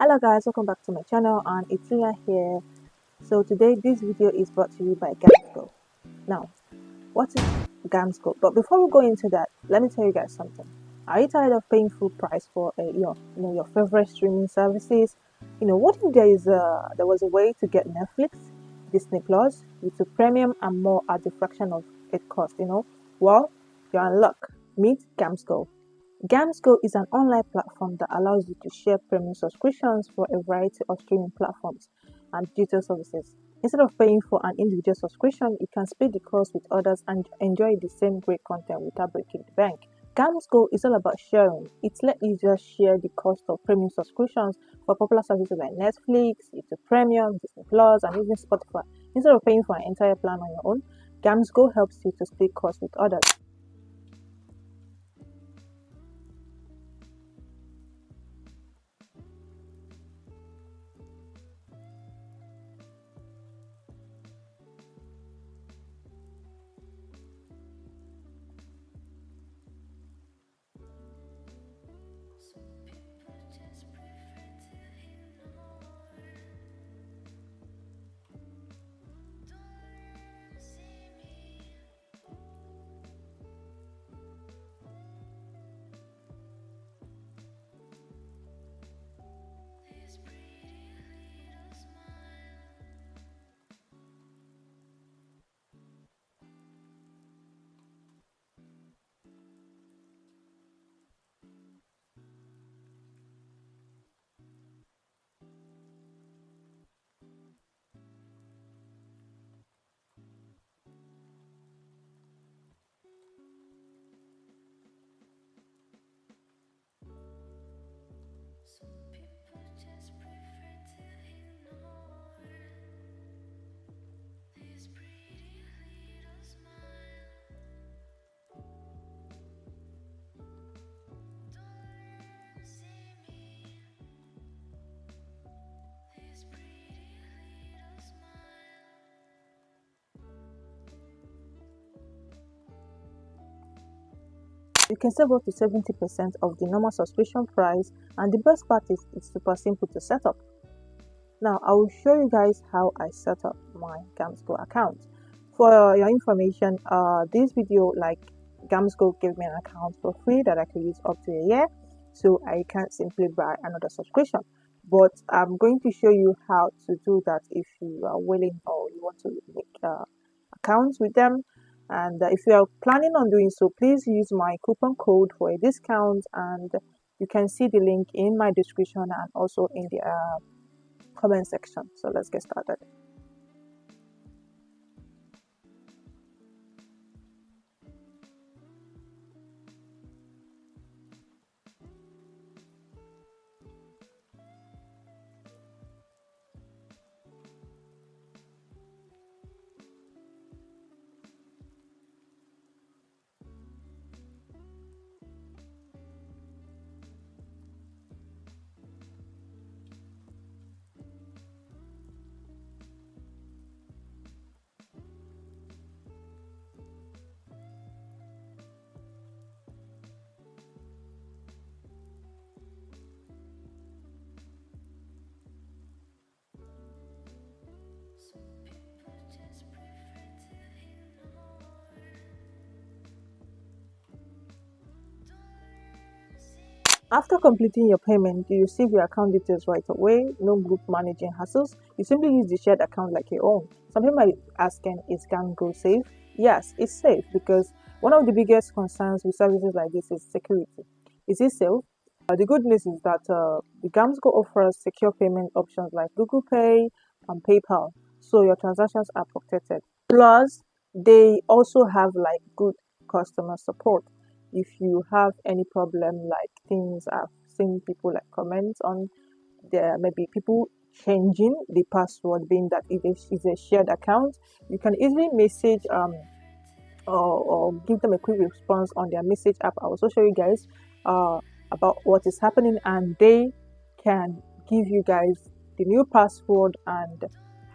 Hello guys, welcome back to my channel, and it's Leah here. So today this video is brought to you by GamsGo. Now, what is GamsGo? But before we go into that, let me tell you guys something. Are you tired of paying full price for your favorite streaming services? What if there was a way to get Netflix, Disney Plus, YouTube Premium, and more at the fraction of it cost? Well, you're in luck. Meet GamsGo. GamsGo is an online platform that allows you to share premium subscriptions for a variety of streaming platforms and digital services. Instead of paying for an individual subscription, you can split the cost with others and enjoy the same great content without breaking the bank. GamsGo is all about sharing. It lets you just share the cost of premium subscriptions for popular services like Netflix, YouTube Premium, Disney Plus, and even Spotify. Instead of paying for an entire plan on your own, GamsGo helps you to split costs with others. You can save up to 70% of the normal subscription price, and the best part is it's super simple to set up. Now I will show you guys how I set up my GamsGo account. For your information, this video, like, GamsGo gave me an account for free that I could use up to a year, so I can't simply buy another subscription. But I'm going to show you how to do that if you are willing or you want to make accounts with them. And if you are planning on doing so, please use my coupon code for a discount, and you can see the link in my description and also in the comment section. So let's get started. After completing your payment, you receive your account details right away. No group managing hassles. You simply use the shared account like your own. Some people might be asking, is GamsGo safe? Yes, it's safe, because one of the biggest concerns with services like this is security. Is it safe? The good news is that the GamsGo offers secure payment options like Google Pay and PayPal, so your transactions are protected. Plus, they also have like good customer support. If you have any problem, like things, I've seen people like comments on there, maybe people changing the password, being that it is a shared account, you can easily message or give them a quick response on their message app. I will also show you guys about what is happening, and they can give you guys the new password and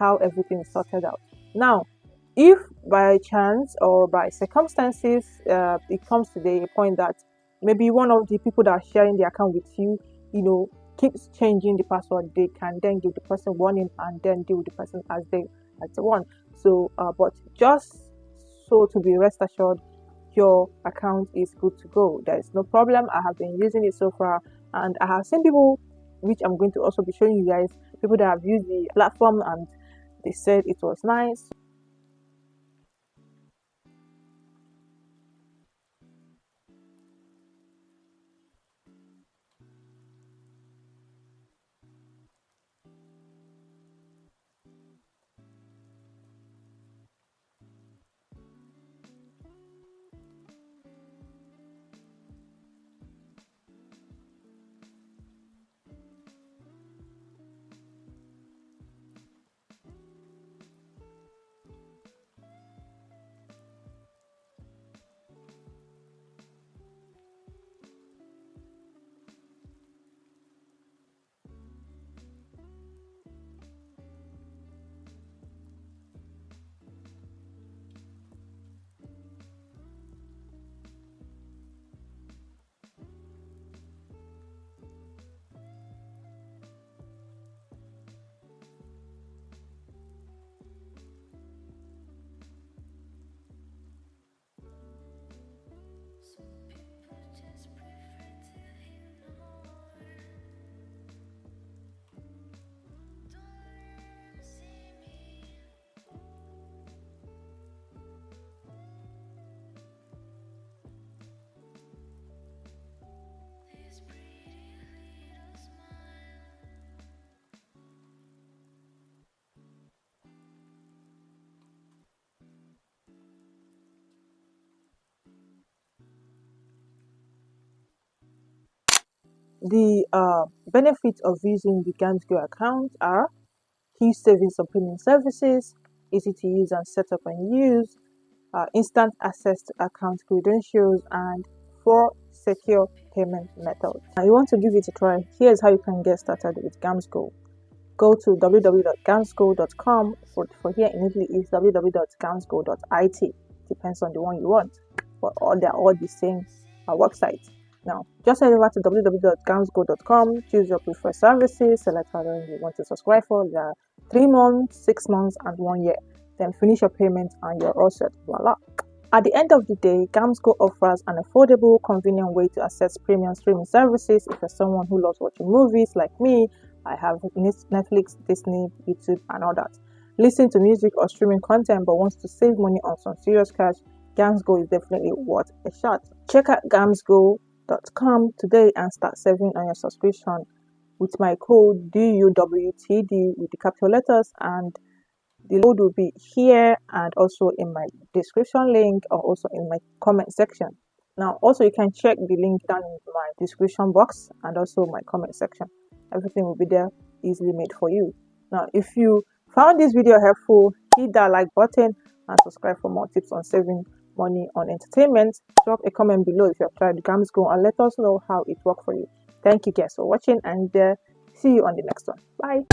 how everything is sorted out. Now, if by chance or by circumstances it comes to the point that maybe one of the people that are sharing the account with you, keeps changing the password, they can then give the person warning and then deal with the person as they want. So but just so to be rest assured, your account is good to go. There is no problem. I have been using it so far, and I have seen people, which I'm going to also be showing you guys, people that have used the platform and they said it was nice. The benefits of using the GamsGo account are key savings on payment services, easy to use and set up and use, instant access to account credentials, and 4 secure payment methods. Now, you want to give it a try? Here's how you can get started with GamsGo. Go to www.gamsgo.com. For here in Italy is www.gamsgo.it. Depends on the one you want, but they're all the same website. Now, just head over to www.gamsgo.com, choose your preferred services, select how long you want to subscribe for. There are 3 months, 6 months, and 1 year. Then finish your payment and you're all set. Voila. At the end of the day, GamsGo offers an affordable, convenient way to access premium streaming services. If you're someone who loves watching movies like me, I have Netflix, Disney, YouTube, and all that. Listen to music or streaming content but wants to save money on some serious cash, GamsGo is definitely worth a shot. Check out GamsGo.com today and start saving on your subscription with my code DUWTD with the capital letters, and the code will be here and also in my description link or also in my comment section. Now, also you can check the link down in my description box and also my comment section. Everything will be there, easily made for you. Now, if you found this video helpful, hit that like button and subscribe for more tips on saving money on entertainment. Drop a comment below if you have tried GamsGo and let us know how it worked for you. Thank you guys for watching, and see you on the next one. Bye.